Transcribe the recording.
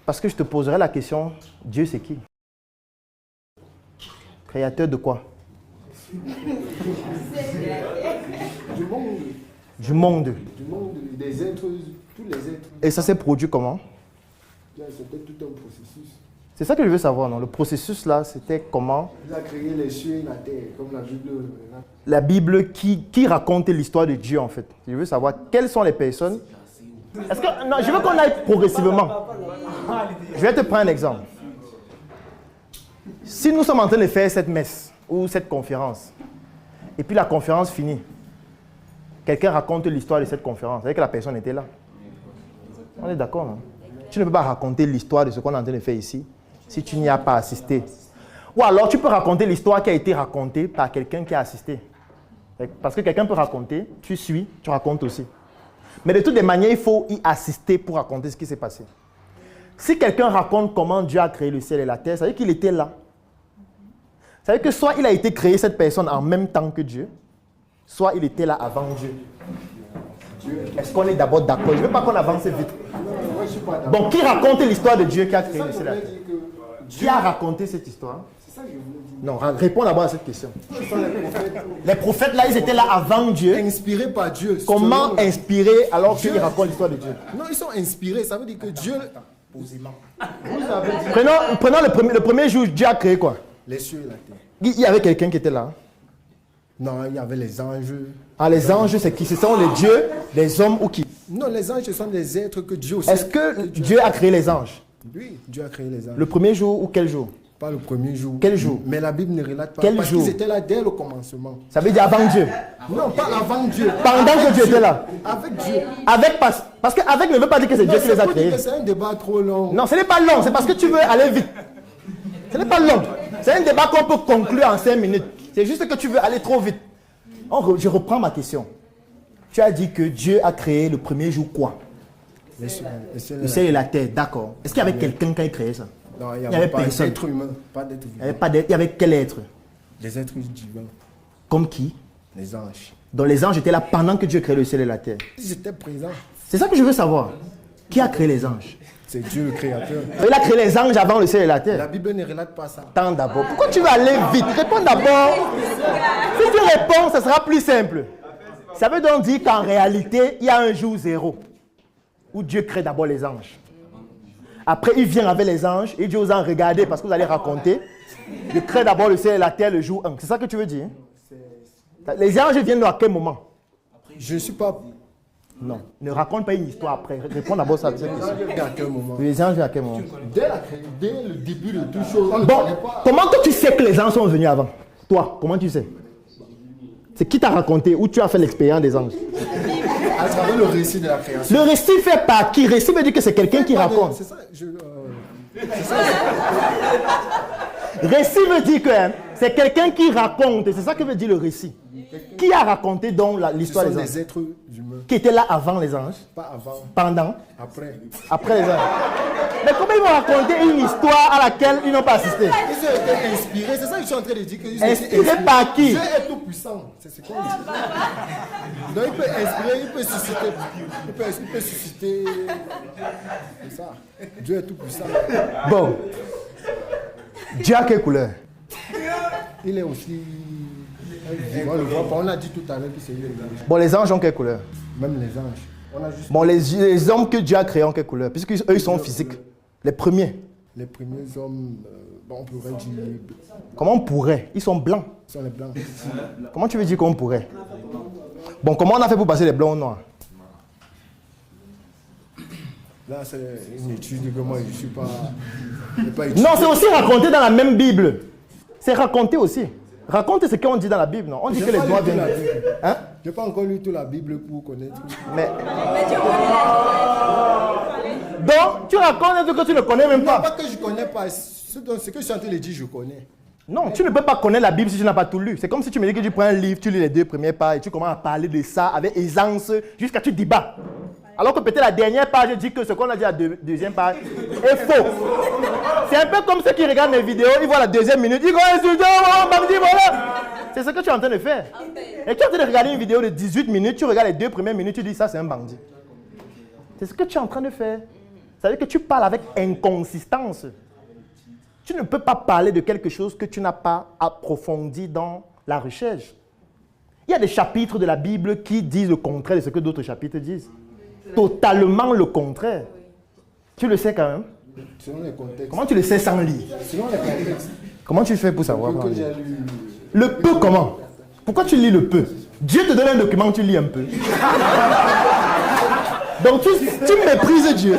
Parce que je te poserai la question, Dieu c'est qui? Créateur de quoi? Du monde. Du monde. Du monde, des êtres, tous les êtres. Et ça s'est produit comment? C'était tout un processus. C'est ça que je veux savoir, non? Le processus là, c'était comment? Il a créé les cieux et la terre, comme la Bible. La Bible qui raconte l'histoire de Dieu en fait. Je veux savoir quelles sont les personnes. Est-ce que, non, je veux qu'on aille progressivement. Je vais te prendre un exemple. Si nous sommes en train de faire cette messe ou cette conférence, et puis la conférence finit, quelqu'un raconte l'histoire de cette conférence, avec que la personne était là. On est d'accord, non? Tu ne peux pas raconter l'histoire de ce qu'on est en train de faire ici si tu n'y as pas assisté. Ou alors tu peux raconter l'histoire qui a été racontée par quelqu'un qui a assisté. Parce que quelqu'un peut raconter, tu suis, tu racontes aussi. Mais de toutes les manières, il faut y assister pour raconter ce qui s'est passé. Si quelqu'un raconte comment Dieu a créé le ciel et la terre, ça veut dire qu'il était là. Ça veut dire que soit il a été créé, cette personne, en même temps que Dieu, soit il était là avant Dieu. Est-ce qu'on est d'abord d'accord? Je ne veux pas qu'on avance vite. Bon, qui raconte l'histoire de Dieu qui a créé le ciel et la terre? Qui a raconté cette histoire? Non, réponds d'abord à cette question. Les prophètes là, ils étaient là avant Dieu. Inspirés par Dieu. Comment inspirés alors qu'ils racontent l'histoire de Dieu? Non, ils sont inspirés. Ça veut dire que Dieu... Prenons le premier jour, Dieu a créé quoi? Les cieux et la terre. Il y avait quelqu'un qui était là. Non, il y avait les anges. Ah, les anges, c'est qui? Ce sont les dieux, les hommes ou qui? Non, les anges, ce sont des êtres que Dieu aussi. Est-ce que Dieu a créé les anges? Oui, Dieu a créé les anges. Le premier jour ou quel jour? Pas le premier jour. Quel jour? Mais la Bible ne relate pas. Quel parce jour? qu'ils étaient là dès le commencement. Ça veut dire avant Dieu? Non, pas avant Dieu. Pendant que Dieu était là? Avec Dieu. Avec, parce qu'avec ne veut pas dire que c'est Dieu qui les a créés. C'est un débat trop long. Non, ce n'est pas long, c'est parce que tu veux aller vite. Ce n'est pas long. C'est un débat qu'on peut conclure en 5 minutes. C'est juste que tu veux aller trop vite. Je reprends ma question. Tu as dit que Dieu a créé le premier jour quoi? Le ciel et la terre, d'accord. Est-ce qu'il y avait quelqu'un qui a créé ça? Non, il n'y avait pas d'être humain. Pas d'être vivant. Il y avait quel être? Des êtres divins. Comme qui? Les anges. Donc les anges étaient là pendant que Dieu créait le ciel et la terre. Ils étaient présents. C'est ça que je veux savoir. Qui a créé les anges? C'est Dieu le créateur. Il a créé les anges avant le ciel et la terre. La Bible ne relate pas ça. Attends d'abord. Pourquoi tu veux aller vite? Réponds d'abord. Si tu réponds, ça sera plus simple. Ça veut donc dire qu'en réalité, il y a un jour zéro où Dieu crée d'abord les anges. Après, il vient avec les anges et Dieu vous en regardez parce que vous allez raconter. Il crée d'abord le ciel et la terre le jour 1. C'est ça que tu veux dire? Les anges viennent à quel moment? Je ne suis pas... Non, ne raconte pas une histoire après. Réponds d'abord à cette question. À quel moment? Les anges viennent à quel moment? Dès le début de toute chose. Bon, comment que tu sais que les anges sont venus avant? Toi, comment tu sais? C'est qui t'a raconté ou tu as fait l'expérience des anges? À travers le récit de la création. Le récit fait par qui? Récit veut dire que c'est quelqu'un qui raconte. C'est ça, Récit veut dire que c'est quelqu'un qui raconte. C'est ça que veut dire le récit. Qui a raconté donc l'histoire des anges? des êtres humains. Qui étaient là avant les anges? Pas avant. Pendant? Après. Après les anges. Mais comment ils vont raconter une histoire à laquelle ils n'ont pas assisté? Ils ont été inspirés. C'est ça que je suis en train de dire. Inspirés par qui? Dieu est tout puissant. C'est ce qu'on dit. Donc il peut inspirer, il peut susciter. Il peut susciter. C'est ça. Dieu est tout puissant. Bon. Dieu a quelle couleur? Il est aussi... On le voit pas. On a dit tout à l'heure que c'est lui. Bon, les anges ont quelle couleur? Même les anges. On a juste... Bon, les hommes que Dieu a créés ont quelle couleur? Puisqu'eux, ils sont physiques. Les premiers. Les premiers hommes, on pourrait dire... Comment on pourrait? Ils sont blancs. Ils sont les blancs. Comment tu veux dire qu'on pourrait? Bon, comment on a fait pour passer les blancs au noir? Là, c'est une étude que moi, je ne suis pas... Non, c'est aussi raconté dans la même Bible. C'est raconté aussi. Raconte ce qu'on dit dans la Bible, non? On dit que les noirs viennent... Hein? Je n'ai pas encore lu toute la Bible pour connaître. Mais donc, tu racontes ce que tu ne connais même pas. Non, pas que je ne connais pas. Ce que je suis en train de dire, je connais. Non, tu ne peux pas connaître la Bible si tu n'as pas tout lu. C'est comme si tu me dis que tu prends un livre, tu lis les 2 premières pages et tu commences à parler de ça avec aisance jusqu'à ce que tu débats. Alors que peut-être la dernière page dit que ce qu'on a dit à la deuxième page est faux. C'est un peu comme ceux qui regardent mes vidéos, ils voient la deuxième minute, ils vont insulter, voilà. C'est ce que tu es en train de faire. Et tu es en train de regarder une vidéo de 18 minutes, tu regardes les 2 premières minutes, tu dis ça c'est un bandit. C'est ce que tu es en train de faire. C'est-à-dire que tu parles avec inconsistance. Tu ne peux pas parler de quelque chose que tu n'as pas approfondi dans la recherche. Il y a des chapitres de la Bible qui disent le contraire de ce que d'autres chapitres disent. Totalement le contraire. Tu le sais quand même. Selon les contextes. Comment tu le sais sans lire? Selon les contextes. Comment tu fais pour savoir? Que j'ai lu. Le peu comment? Pourquoi tu lis le peu? Dieu te donne un document, tu lis un peu. Donc tu méprises Dieu.